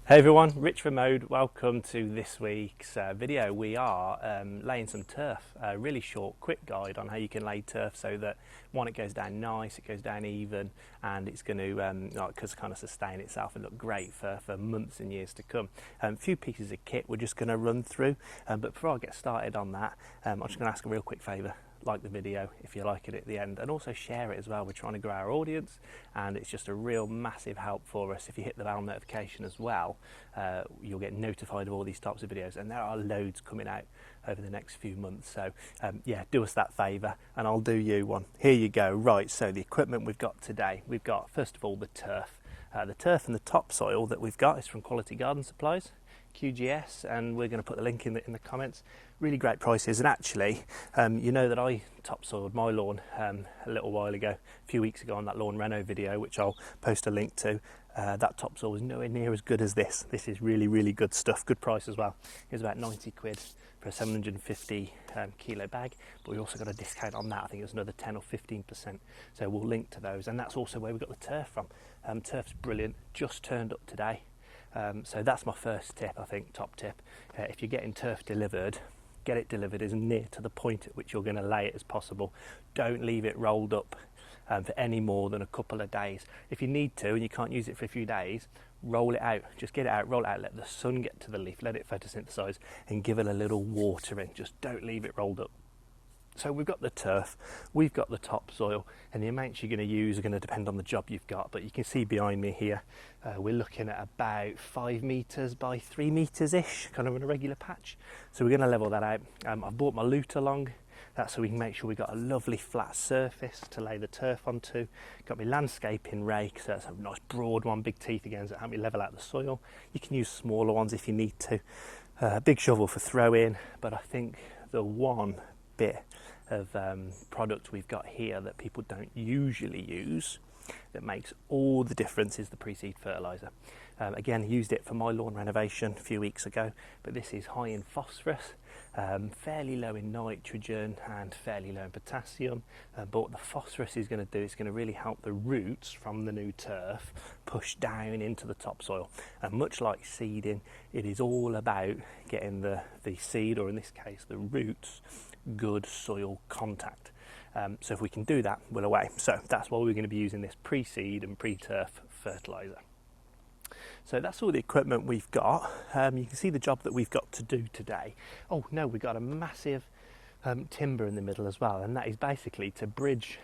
Hey everyone, Rich from Mode. Welcome to this week's video. We are laying some turf. A really short, quick guide on how you can lay turf so that one, it goes down nice, it goes down even, and it's going to kind of sustain itself and look great for months and years to come. A few pieces of kit we're just going to run through, but before I get started on that, I'm just going to ask a real quick favour. Like the video if you like it at the end, and also share it as well. We're trying to grow our audience, and it's just a real massive help for us. If you hit the bell notification as well, you'll get notified of all these types of videos, and there are loads coming out over the next few months. So yeah, do us that favour and I'll do you one. Here you go. Right, so the equipment we've got today, we've got first of all the turf. The turf and the topsoil that we've got is from Quality Garden Supplies, QGS, and we're going to put the link in the comments. Really great prices, and actually you know that I topsoiled my lawn a little while ago, a few weeks ago, on that lawn reno video, which I'll post a link to. That topsoil was nowhere near as good as this. This is really good stuff, good price as well. It was about 90 quid for a 750 kilo bag, but we also got a discount on that. I think it was another 10 or 15%, so we'll link to those. And that's also where we got the turf from. Turf's brilliant, just turned up today. So that's my first tip, I think, top tip. If you're getting turf delivered, get it delivered as near to the point at which you're going to lay it as possible. Don't leave it rolled up for any more than a couple of days. If you need to and you can't use it for a few days, roll it out. Just get it out, roll it out, let the sun get to the leaf, let it photosynthesize, and give it a little watering. Just don't leave it rolled up. So we've got the turf, we've got the topsoil, and the amounts you're going to use are going to depend on the job you've got. But you can see behind me here, we're looking at about 5 metres by 3 metres ish, kind of in a regular patch. So we're going to level that out. I've brought my lute along. That's so we can make sure we've got a lovely flat surface to lay the turf onto. Got my landscaping rake, so that's a nice broad one, big teeth again, so help me level out the soil. You can use smaller ones if you need to. Big shovel for throwing, but I think the one bit of product we've got here that people don't usually use that makes all the difference is the Pre-Seed Fertilizer. Again, used it for my lawn renovation a few weeks ago, but this is high in phosphorus, fairly low in nitrogen and fairly low in potassium, but what the phosphorus is going to do is going to really help the roots from the new turf push down into the topsoil. And much like seeding, it is all about getting the seed, or in this case the roots, good soil contact. So if we can do that, we're away. So that's why we're going to be using this pre-seed and pre-turf fertilizer. So that's all the equipment we've got. You can see the job that we've got to do today. Oh no, we've got a massive timber in the middle as well, and that is basically to bridge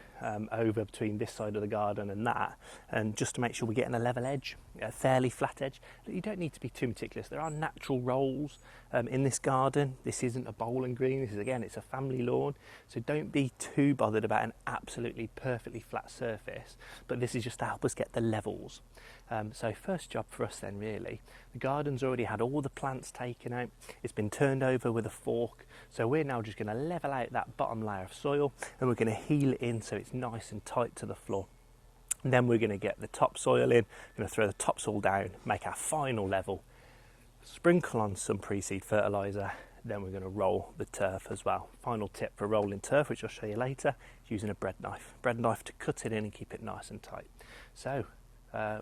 over between this side of the garden and that, and just to make sure we're getting a level edge, a fairly flat edge. You don't need to be too meticulous. There are natural rolls in this garden. This isn't a bowling green. This is, again, it's a family lawn, so don't be too bothered about an absolutely perfectly flat surface, but this is just to help us get the levels. So first job for us then, really, the garden's already had all the plants taken out. It's been turned over with a fork, so we're now just going to level out that bottom layer of soil, and we're going to heel it in so it's nice and tight to the floor. And then we're going to get the topsoil in, going to throw the topsoil down, make our final level, sprinkle on some pre-seed fertilizer, then we're going to roll the turf as well. Final tip for rolling turf, which I'll show you later, is using a bread knife to cut it in and keep it nice and tight. So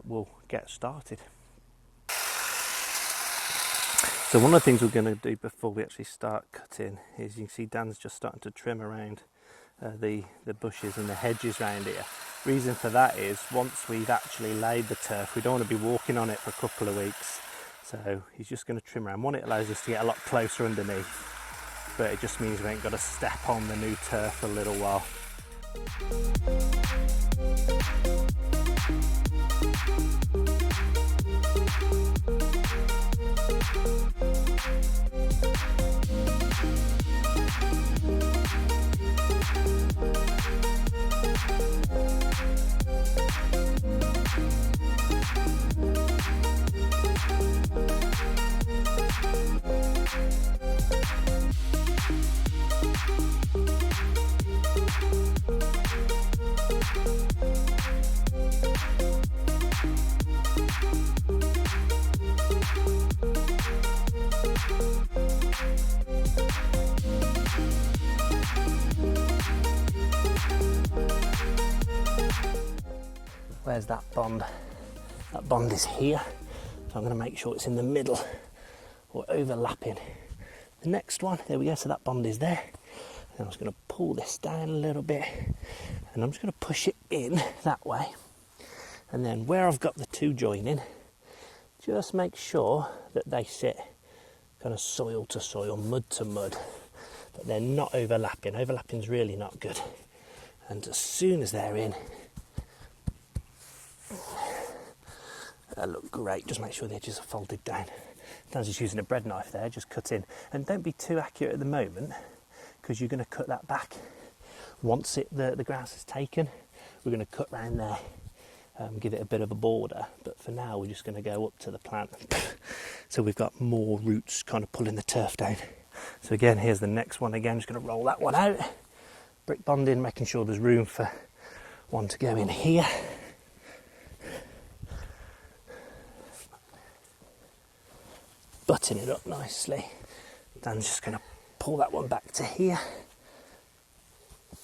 we'll get started. So one of the things we're going to do before we actually start cutting is, you can see Dan's just starting to trim around the bushes and the hedges around here. Reason for that is, once we've actually laid the turf, we don't want to be walking on it for a couple of weeks. So he's just going to trim around. One, it allows us to get a lot closer underneath, but it just means we ain't got to step on the new turf for a little while. Where's that bond? That bond is here. So I'm going to make sure it's in the middle or overlapping the next one. There we go, so that bond is there. And I'm just going to pull this down a little bit, and I'm just going to push it in that way. And then where I've got the two joining, just make sure that they sit kind of soil to soil, mud to mud, but they're not overlapping. Overlapping's really not good. And as soon as they're in, they look great. Just make sure the edges are folded down. Sometimes just using a bread knife there, just cut in. And don't be too accurate at the moment, because you're going to cut that back. Once the grass is taken, we're going to cut round there, give it a bit of a border. But for now, we're just going to go up to the plant. So we've got more roots kind of pulling the turf down. So again, here's the next one again. Just going to roll that one out. Brick bonding, making sure there's room for one to go in here. Button it up nicely. Dan's just going to pull that one back to here.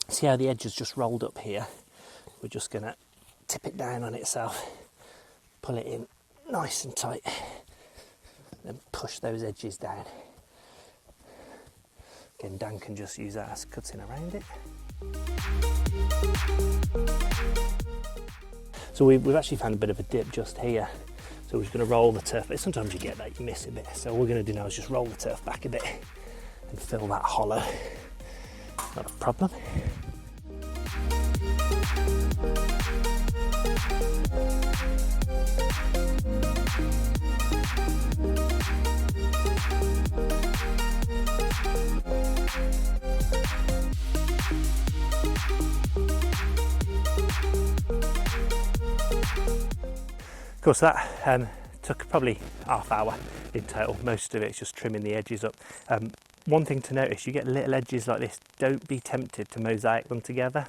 See how the edge has just rolled up here? We're just going to tip it down on itself, pull it in nice and tight, then push those edges down. Again, Dan can just use that as cutting around it. So we've actually found a bit of a dip just here. So we're just going to roll the turf. Sometimes you get that, you miss a bit. So what we're going to do now is just roll the turf back a bit and fill that hollow. Not a problem. Of course, that took probably half hour in total. Most of it's just trimming the edges up. One thing to notice, you get little edges like this, don't be tempted to mosaic them together,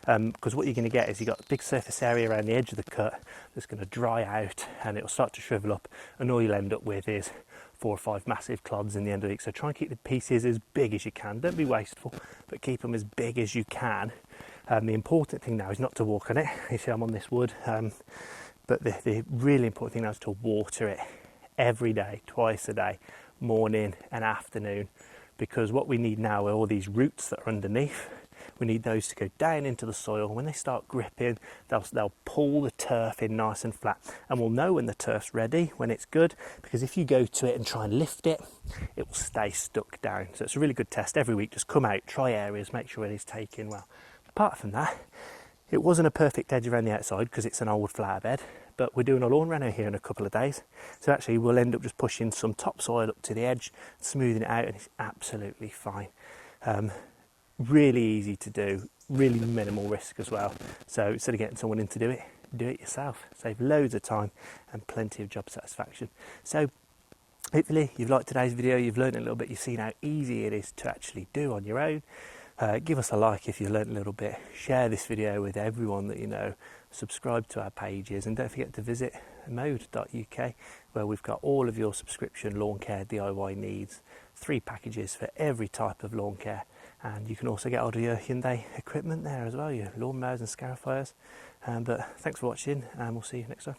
because what you're going to get is you've got a big surface area around the edge of the cut that's going to dry out and it'll start to shrivel up, and all you'll end up with is 4 or 5 massive clods in the end of the week. So try and keep the pieces as big as you can. Don't be wasteful, but keep them as big as you can. The important thing now is not to walk on it. You see I'm on this wood, but the really important thing now is to water it every day, twice a day, morning and afternoon, because what we need now are all these roots that are underneath. We need those to go down into the soil. When they start gripping, they'll pull the turf in nice and flat, and we'll know when the turf's ready, when it's good, because if you go to it and try and lift it, it will stay stuck down. So it's a really good test every week. Just come out, try areas, make sure it is taking well. Apart from that, it wasn't a perfect edge around the outside because it's an old flower bed, but we're doing a lawn reno here in a couple of days. So actually we'll end up just pushing some topsoil up to the edge, smoothing it out, and it's absolutely fine. Really easy to do, really minimal risk as well. So instead of getting someone in to do it yourself. Save loads of time and plenty of job satisfaction. So hopefully you've liked today's video, you've learned a little bit, you've seen how easy it is to actually do on your own. Give us a like if you learned a little bit, share this video with everyone that you know, subscribe to our pages, and don't forget to visit mode.uk, where we've got all of your subscription lawn care DIY needs, 3 packages for every type of lawn care, and you can also get hold of your Hyundai equipment there as well, your lawnmowers and scarifiers. But thanks for watching, and we'll see you next time.